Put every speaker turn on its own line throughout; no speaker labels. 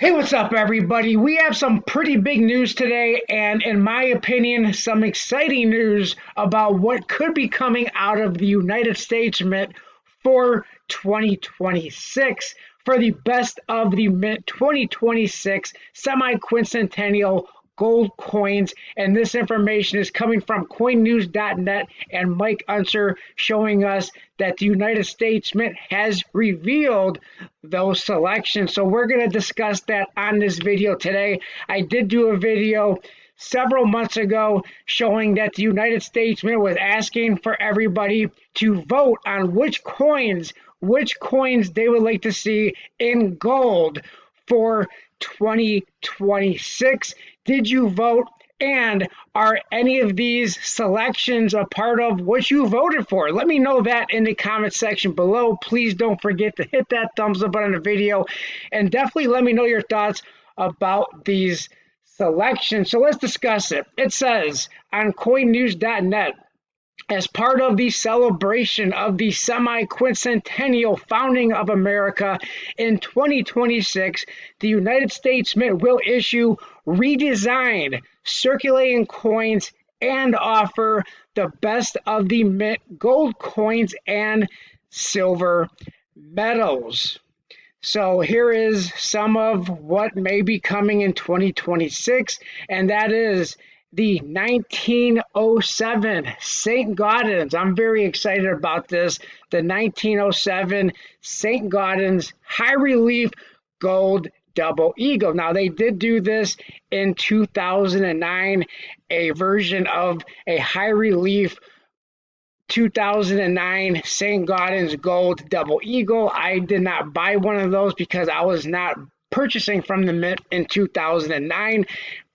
Hey, what's up, everybody? We have some pretty big news today, and in my opinion, some exciting news about what could be coming out of the United States Mint for 2026 for the Best of the Mint 2026 Semiquincentennial gold coins. And this information is coming from coinnews.net and Mike Unser showing us that the United States Mint has revealed those selections. So we're going to discuss that on this video today. I did do a video several months ago showing that the United States Mint was asking for everybody to vote on which coins they would like to see in gold for 2026. Did you vote? And are any of these selections a part of what you voted for? Let me know that in the comment section below. Please don't forget to hit that thumbs up button on the video and definitely let me know your thoughts about these selections. So let's discuss it. It says on coinnews.net, as part of the celebration of the semi-quincentennial founding of America in 2026, the United States Mint will issue redesigned circulating coins and offer the best of the mint gold coins and silver medals. So here is some of what may be coming in 2026, and that is the 1907 St. Gaudens. I'm very excited about this. The 1907 St. Gaudens high relief gold double eagle. Now, they did do this in 2009, a version of a high relief 2009 St. Gaudens gold double eagle. I did not buy one of those because I was not purchasing from the mint in 2009.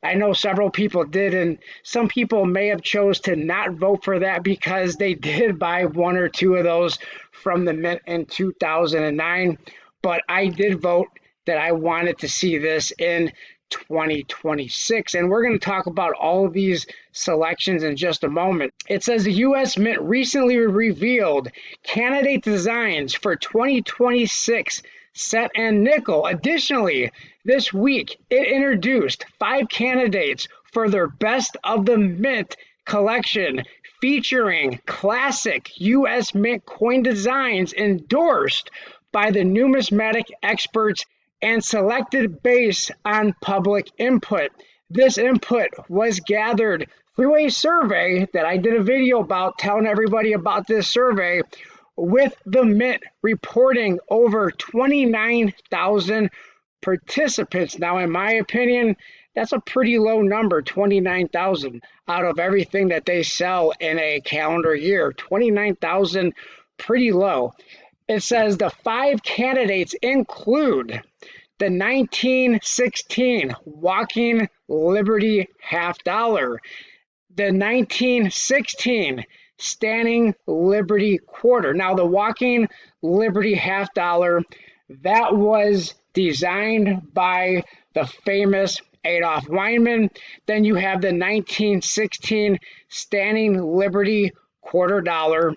I know several people did, and some people may have chose to not vote for that because they did buy one or two of those from the mint in 2009. But I did vote that I wanted to see this in 2026. And we're going to talk about all of these selections in just a moment. It says the U.S. Mint recently revealed candidate designs for 2026 set and nickel. Additionally, this week it introduced 5 candidates for their Best of the Mint collection featuring classic U.S. Mint coin designs endorsed by the numismatic experts and selected based on public input. This input was gathered through a survey that I did a video about telling everybody about this survey, with the Mint reporting over 29,000 participants. Now, in my opinion, that's a pretty low number, 29,000 out of everything that they sell in a calendar year. 29,000, pretty low. It says the 5 candidates include the 1916 Walking Liberty half dollar, the 1916 Standing Liberty quarter. Now, the Walking Liberty half dollar, that was designed by the famous Adolph Weinman. Then you have the 1916 Standing Liberty quarter dollar.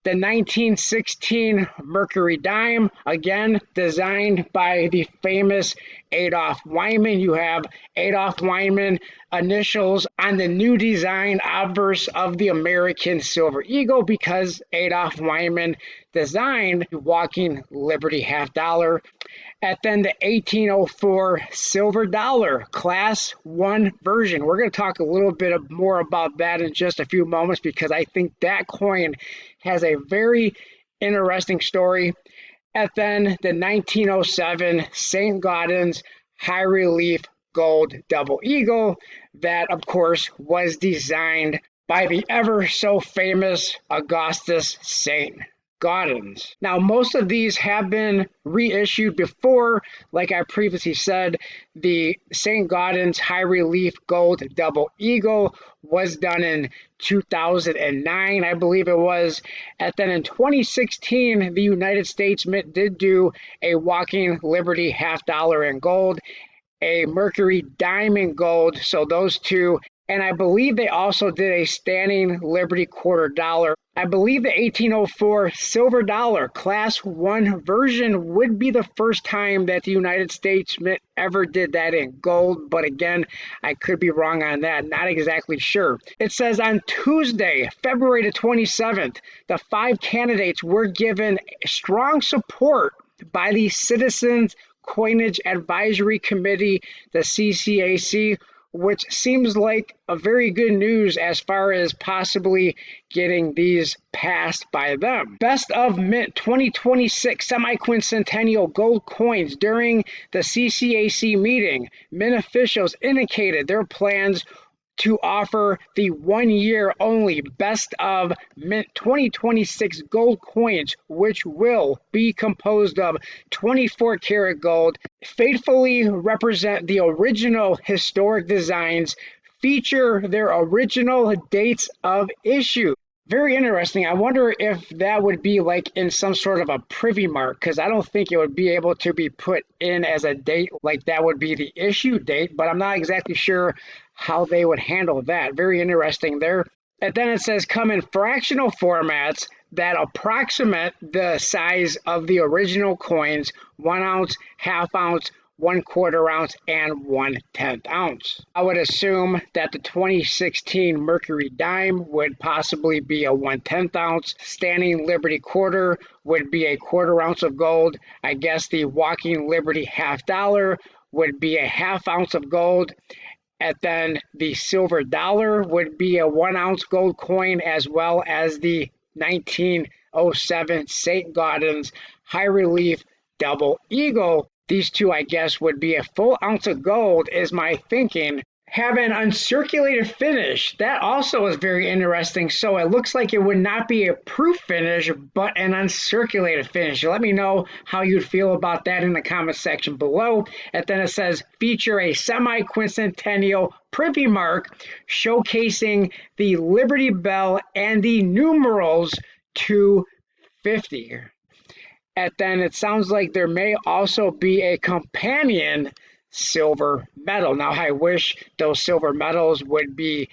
The 1916 Mercury dime, again designed by the famous Adolph Weinman. You have Adolph Weinman initials on the new design obverse of the American Silver Eagle because Adolph Weinman designed the Walking Liberty half dollar. And then the 1804 silver dollar class 1 version. We're going to talk a little bit more about that in just a few moments because I think that coin has a very interesting story. And then the 1907 St. Gaudens high relief gold double eagle, that of course was designed by the ever so famous Augustus St. Gaudens. Now, most of these have been reissued before. Like I previously said, the St. Gaudens high relief gold double eagle was done in 2009, I believe it was. And then in 2016, the United States Mint did do a Walking Liberty half dollar in gold, a Mercury dime in gold. So those two And I believe they also did a standing Liberty quarter dollar. I believe the 1804 silver dollar class 1 version would be the first time that the United States Mint ever did that in gold. But again, I could be wrong on that. Not exactly sure. It says on Tuesday, February the 27th, the 5 candidates were given strong support by the Citizens Coinage Advisory Committee, the CCAC, which seems like a very good news as far as possibly getting these passed by them. Best of Mint 2026 Semiquincentennial gold coins. During the CCAC meeting, Mint officials indicated their plans to offer the 1 year only Best of Mint 2026 gold coins, which will be composed of 24 karat gold, faithfully represent the original historic designs, feature their original dates of issue. Very interesting. I wonder if that would be like in some sort of a privy mark, because I don't think it would be able to be put in as a date like that would be the issue date, but I'm not exactly sure how they would handle that. Very interesting there. And then it says come in fractional formats that approximate the size of the original coins: 1 ounce, half ounce, 1/4 ounce, and 1/10 ounce. I would assume that the 2016 Mercury dime would possibly be a 1/10 ounce. Standing Liberty quarter would be a 1/4 ounce of gold. I guess the Walking Liberty half dollar would be a half ounce of gold. And then the silver dollar would be a 1 ounce gold coin, as well as the 1907 St. Gaudens high relief double eagle. These two, I guess, would be a full ounce of gold, is my thinking. Have an uncirculated finish. That also is very interesting. So it looks like it would not be a proof finish, but an uncirculated finish. Let me know how you'd feel about that in the comment section below. And then it says feature a semi-quincentennial privy mark showcasing the Liberty Bell and the numerals 250. And then it sounds like there may also be a companion silver medal. Now, I wish those silver medals would be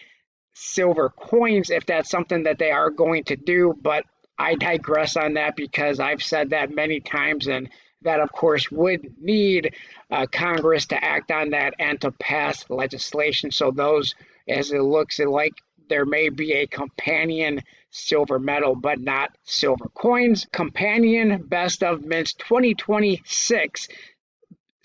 silver coins if that's something that they are going to do, but I digress on that because I've said that many times, and that, of course, would need Congress to act on that and to pass legislation. So those, as it looks like, there may be a companion silver medal, but not silver coins. Companion Best of Mints 2026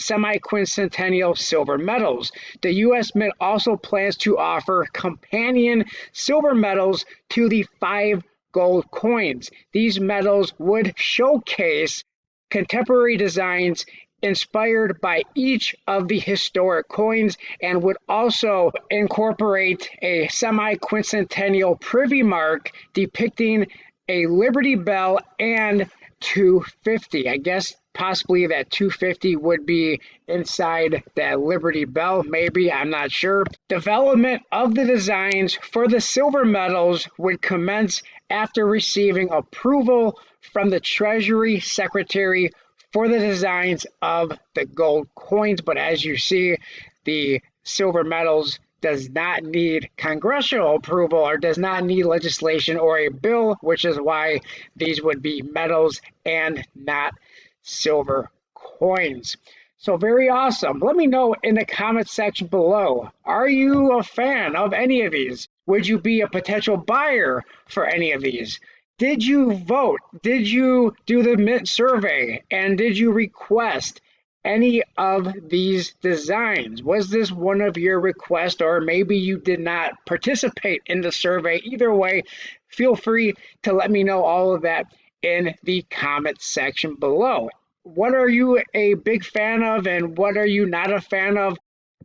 Semiquincentennial silver medals. The U.S. Mint also plans to offer companion silver medals to the 5 gold coins. These medals would showcase contemporary designs inspired by each of the historic coins and would also incorporate a semi-quincentennial privy mark depicting a Liberty Bell and 250. I guess possibly that 250 would be inside that Liberty Bell, maybe, I'm not sure. Development of the designs for the silver medals would commence after receiving approval from the Treasury Secretary for the designs of the gold coins. But as you see, the silver medals does not need congressional approval or does not need legislation or a bill, which is why these would be medals and not silver coins. So very awesome. Let me know in the comment section below. Are you a fan of any of these? Would you be a potential buyer for any of these? Did you vote? Did you do the Mint survey? And did you request any of these designs? Was this one of your requests, or maybe you did not participate in the survey? Either way, feel free to let me know all of that in the comment section below. What are you a big fan of and what are you not a fan of?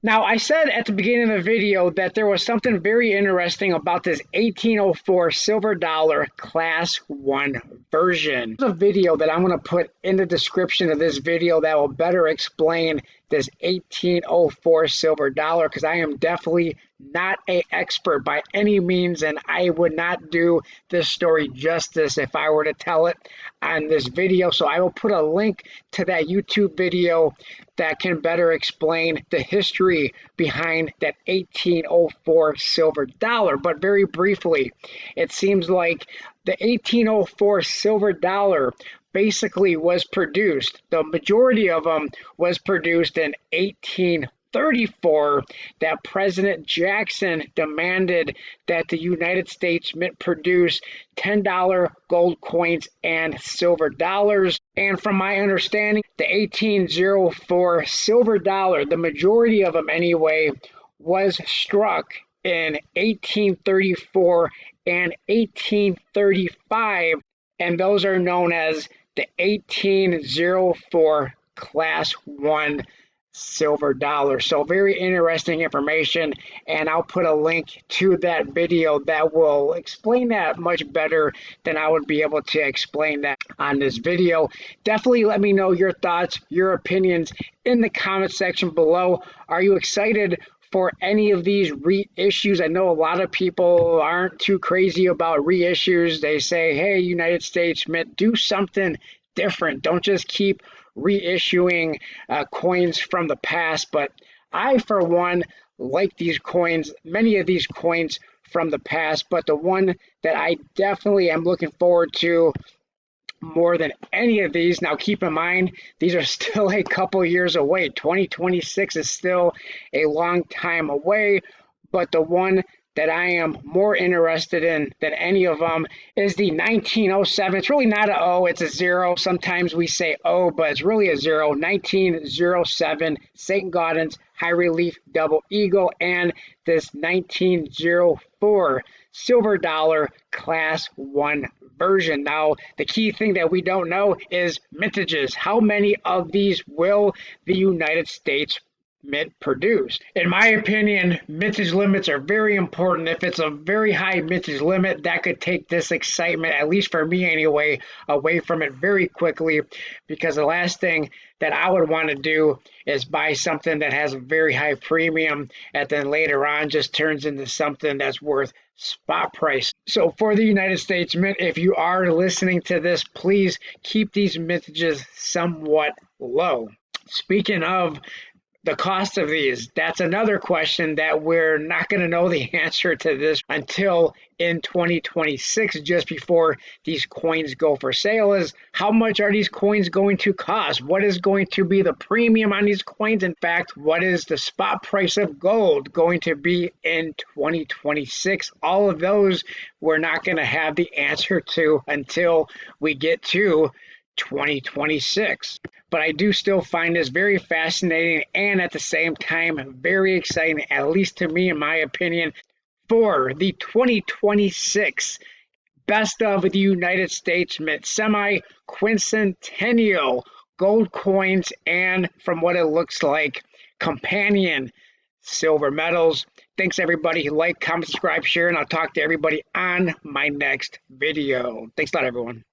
Now, I said at the beginning of the video that there was something very interesting about this 1804 silver dollar class 1 version. There's a video that I'm going to put in the description of this video that will better explain this 1804 silver dollar, because I am definitely not an expert by any means, and I would not do this story justice if I were to tell it on this video. So I will put a link to that YouTube video that can better explain the history behind that 1804 silver dollar. But very briefly, it seems like the 1804 silver dollar basically was produced, the majority of them was produced in 1834, that President Jackson demanded that the United States Mint produce $10 gold coins and silver dollars. And from my understanding, the 1804 silver dollar, the majority of them anyway, was struck in 1834 and 1835, and those are known as the 1804 Class 1 silver dollar. So very interesting information, and I'll put a link to that video that will explain that much better than I would be able to explain that on this video. Definitely let me know your thoughts, your opinions in the comment section below. Are you excited for any of these reissues? I know a lot of people aren't too crazy about reissues. They say, hey, United States Mint, do something different. Don't just keep reissuing coins from the past. But I, for one, like these coins, many of these coins from the past. But the one that I definitely am looking forward to more than any of these. Now, keep in mind, these are still a couple years away. 2026 is still a long time away, but the one that I am more interested in than any of them is the 1907. It's really not an O, it's a zero. Sometimes we say O, but it's really a zero. 1907 St. Gaudens high relief double eagle, and this 1904 silver dollar class 1 version. Now, the key thing that we don't know is mintages. How many of these will the United States Mint produce? In my opinion, mintage limits are very important. If it's a very high mintage limit, that could take this excitement, at least for me anyway, away from it very quickly, because the last thing that I would want to do is buy something that has a very high premium and then later on just turns into something that's worth spot price. So for the United States Mint, if you are listening to this, please keep these mintages somewhat low. Speaking of the cost of these, that's another question that we're not going to know the answer to this until in 2026, just before these coins go for sale, is how much are these coins going to cost? What is going to be the premium on these coins? In fact, what is the spot price of gold going to be in 2026? All of those we're not going to have the answer to until we get to 2026. But I do still find this very fascinating and at the same time very exciting, at least to me, in my opinion, for the 2026 Best of the United States Mint Semiquincentennial gold coins, and from what it looks like, companion silver medals. Thanks everybody. Like, comment, subscribe, share, and I'll talk to everybody on my next video. Thanks a lot, everyone.